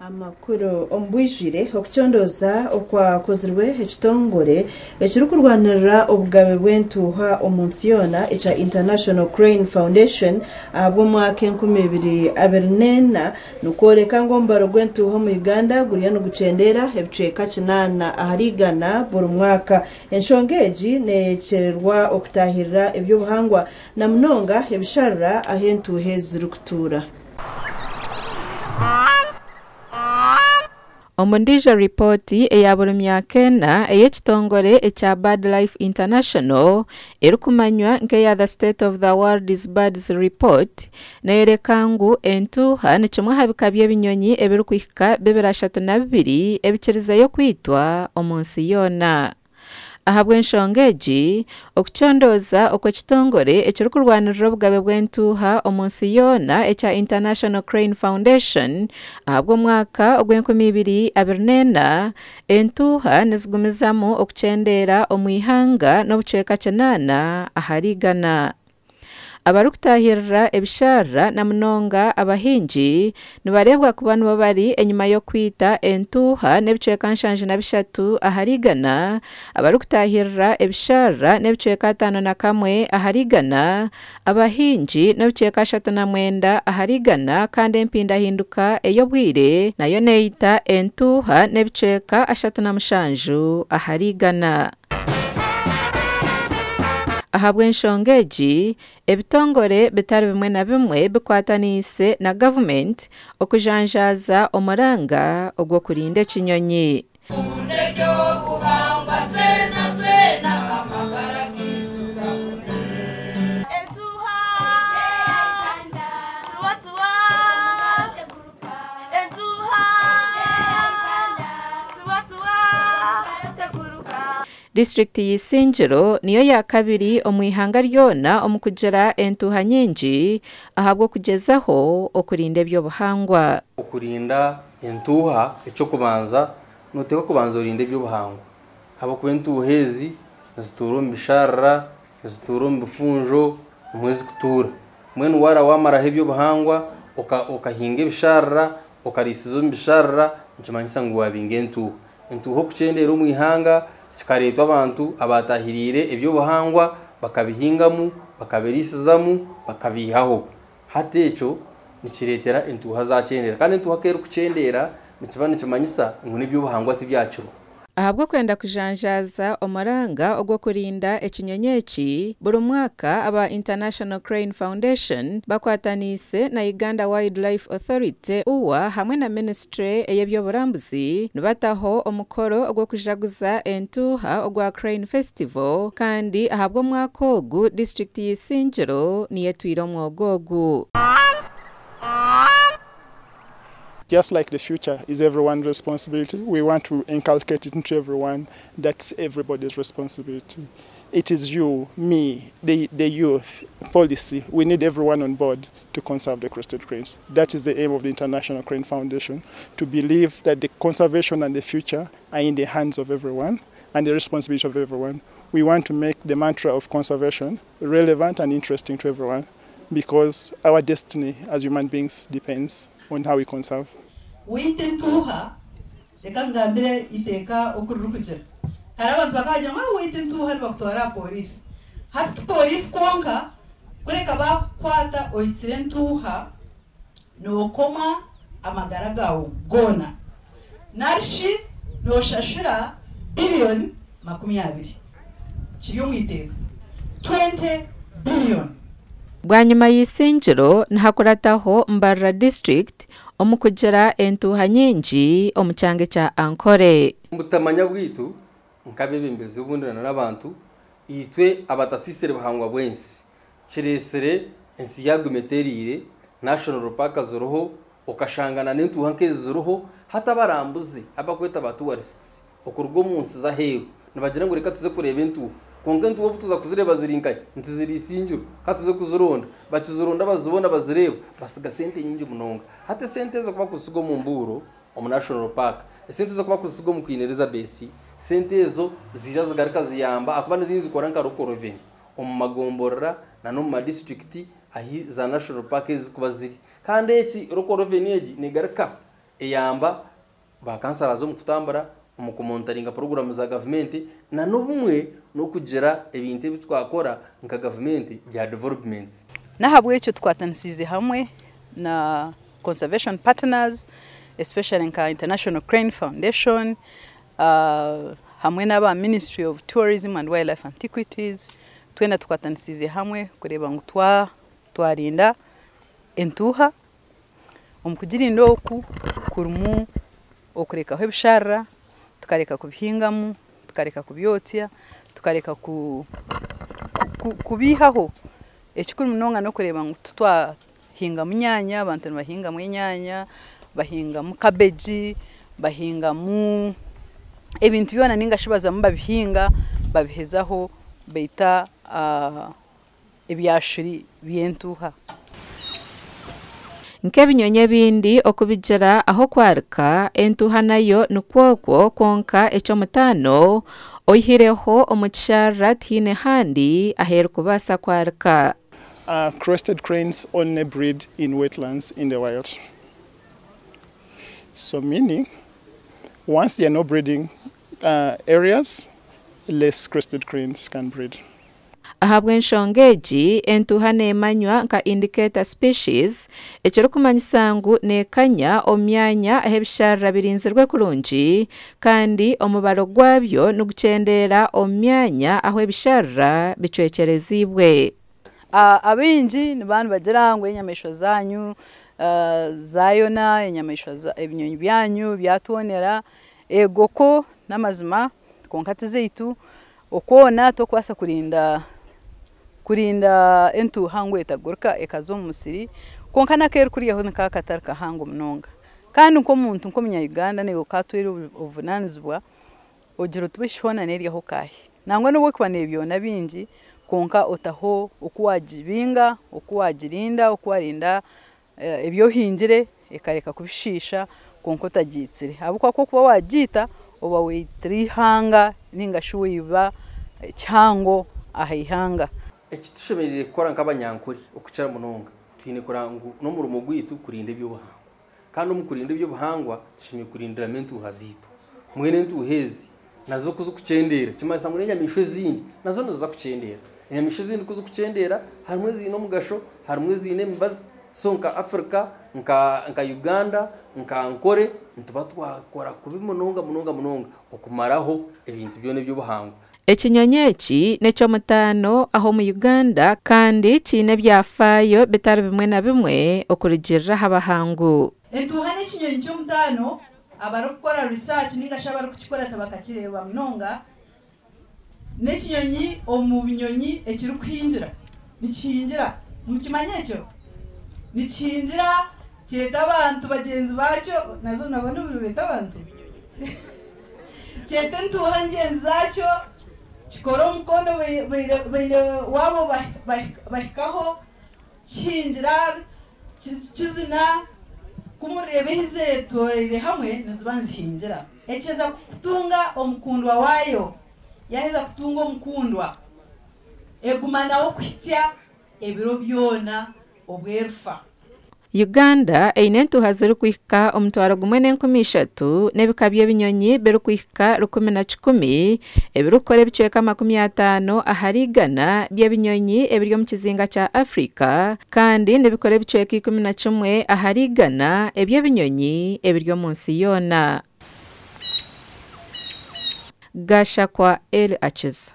amakuru ombwijire okuchondoza okwakozirwe ekitongore ekiri kurwanirira obugabe bw'entuuha omunsi yoona ekya International Crane Foundation abw'omwaka 2024 nukworeka ngu omubaro gw'entuuha mu Uganda guriyo nigukyendera ebicweka 8 aharigana buri mwaka. Enshonga egi neekyererwa okutahirira eby'obuhangwa na munonga ebisharira aho entuuha zirikutuura. Omundijo ripoti eya buri myaka 4 ey'ekitongore ekya BirdLife International erikumanywa nk'eya The State of the World's Birds Report neereka ngu entuuha ni kimwe ha bika by'ebinyonyi ebirikuhika 232 ebikirizayo kwitwa omunsi yoona. Ahabwa enshonga egi okuchondoza okw'ekitongore ekiri kurwanirira obugabe bw'entuuha omunsi yoona ekya International Crane Foundation ahabwa omwaka ogw'2024 entuuha nizigumizamu okukyendera omu ihanga n'obucweka 8 aharigana. Abarukutahirira ebisharira na munonga abahingi nibarebwa kuba nibo bari enyuma y'okwita entuuha n'ebicweka 73 aharigana, abarukutahirira ebisharira n'ebicweka 51 aharigana, abahingi n'ebicweka 39 aharigana, kandi empindahinduka ey'obwire nayo neeyita entuuha n'ebicweka 37 aharigana. Ahabwa enshonga egi ebitongore bitari bimwe na bimwe bikwataniise na government okujanjaza omuranga ogw'okurinda ekinyonyi. District y'Isingiro niyo ya kabiri omu ihanga ryona omu kugira entuuha nyingi ahabwo kugezaho okurinda eby'obuhangwa. Okurinda entuuha ekyo kubanza noteka kubanza orinda eby'obuhangwa habwokuba entuuha ezi nizituura omu bisharira, nizituura omu bifunjo nimwe zikutuura. Mbwenu wara wamaraho eby'obuhangwa okahinga ebisharira okariisiza omu bisharira nikimanyisa ngu wabinga entuuha. Entuuha okukyendera omu ihanga kikareetwa abantu abatahirire eby'obuhangwa bakabihingamu, bakabirisizamu, bakabihaho. Hati ekyo nikireetera entuuha zakyendera, kandi entuuha keri kukyendera nikiba nikimanyisa ngu n'eby'obuhangwa tibyakirwa. Ahabwo kwenda kujanjaza omuranga ogw'okurinda ekinyonyi eki buri mwaka aba International Crane Foundation bakwataniise na Uganda Wildlife Authority uwa hamwe na Ministry ey'ebyoburambuzi nibataho omukoro ogw'okujaguza entuuha ogwa Crane Festival, kandi ahabwo omwaka ogu District y'Isingiro niyetwire omwogo ogu. Just like the future is everyone's responsibility, we want to inculcate it into everyone. That's everybody's responsibility. It is you, me, the youth, policy. We need everyone on board to conserve the crested cranes. That is the aim of the International Crane Foundation, to believe that the conservation and the future are in the hands of everyone and the responsibility of everyone. We want to make the mantra of conservation relevant and interesting to everyone, because our destiny as human beings depends on how we conserve. Wite ntuuha reka ngambire iteka okurukujira hari abantu bakaje ngo wite ntuuha bakutwara polisi hati polisi konka kureka bakwata oitire ntuuha no koma amagara gawo gona narshi no shashira billion 20 kiriyo mwiteka 20 billion. Bwanyuma y'Isingiro nihakurataho Mbarara District omu kugira entuuha nyingi omu kyange kya Ankole. Mutamanya bwitu nkabebembezi obundana n'abantu itwe abatasisire buhangwa bwensi kiresere ensi yagumeterire national park zuruho okashangana n'entuuha nkezi zuruho hata barambuze abakweta ba tourists okurwo munsi za hewe nibagira ngo reka tuze kureba entuuha konga ntuuha tuza kuzireba zirinkaye ntiziri Isingiro katuze kuzironda bakizironda bazibona bazireba basiga sente nyingi munonga hata sente zo kuba kusigo mu mburo omu national park sente zo kuba kusigo mu Queen Elizabeth sente ezo zija zigaruka ziyamba akuba n'izindi zikora nkaroko revenue omu magomborera na no mu district ahi za national park zikuba ziri kandi eki roko revenue egi nigaruka eyamba bakansara zo mu kutambara mu kumontaringa program za government na nobumwe no kugira ebintu bitwakora nka government bya developments nahabwe icyo twatanisize hamwe na conservation partners especially nka International Crane Foundation hamwe n'aba Ministry of Tourism and Wildlife Antiquities twena twatanisize hamwe kureba ngo twarinda entuha kugira oku kurumu okureka ho bishara tukareka kubihingamu tukareka kubyotya tukareka kubihaho ekikuru munonga no kureba ngo twahinga munyanya abantu bahinga mu nyanya bahinga mu cabbage bahinga mu ebintu byona ninga shibaza mu babihinga babihezaho beita ebyashuri byentuha Nkebinyonye bindi okubijira aho kwarika entuha nayo nukwokwo konka echo mutano oyihireho omukishara tine handi aheru kubasa kwarika. Crested cranes only breed in wetlands in the wild. So meaning, once they are not breeding areas, less crested cranes can breed. Ahabwe nshongeji entuha nemanywa nka indicator species echero kumanyisangu nekanya omyanya ahebishara birinzirwe kurunji kandi omubaro gwabyo nugucendera omyanya aho ebishara bicwekerezibwe. Abinji nibantu bagira ngo enyamesho zanyu zayona enyamesho za ebinyonyi byanyu byatwonera egoko namazima konkati zeitu okona tokwasa kurinda entuha ngo etagurka ekazo musiri konkana kero kuriyaho nkakatarka hango munonga kandi nko muntu nko munya Uganda ne okatwira obunanizwa ogiro tubishona neriyaho kahe nangwa no bokwane byona bingi konka otaho okuwajibinga okuwajirinda okwarinda ebyo hingire ekareka kubishisha konko tagitsire abukwa ko kuba wajita oba witrihanga ninga shuwiba cyango ahihanga ekitushemerere gukora nk'abanyankuri okucara munonga twine kurangu no mu rumo gwitu kurinda ibyo buhangwa kandi mu kurinda ibyo buhangwa tushimye kurindira mentu hazito mwene ntuhezi nazo kuzukucendera kimasa muri nyamisho zindi nazo nazo kucendera nyamisho zindi kuzukucendera harumwe zino mugasho harumwe zine mbazi sonka Africa nka Uganda nka Ankore ntuba twakora kubi munonga okumaraho ebintu byone byo buhangwa. Ekinyonyi eki necho mutano aho mu Uganda kandi kine byafayo bitari bimwe na bimwe okurigirira habahangu. Entuha n'ekinyonyi cyo mutano abarukora research ninga shabara kukikora tabakakireba munonga n'ekinyonyi omu binyonyi ekiri kuhingira nikihingira mu kimanyekyo nikihingira kireta abantu bagenzi bacyo nazo nabone bireta abantu kireta entuha ngenzi zacyo kikoro mukono bende wabo bahikaho kinjira kizina kumurebe torere hamwe nizibanzihingira ekeza kutunga omukundwa wayo yaheza kutunga omukundwa egumanawo kwitya ebiro byona obwerufa. Uganda einentuha ziri kwihika omutwaro gumwe n'enkumishatu n'ebika by'ebinyonyi biri kwihika 11 ebirukore bicweka 50 aharigana by'ebinyonyi ebiryo mu kizinga cya Afrika kandi n'ebikore bicweka 11 aharigana eby'ebinyonyi ebiryo munsi yona. Gasha kwa El Achiza.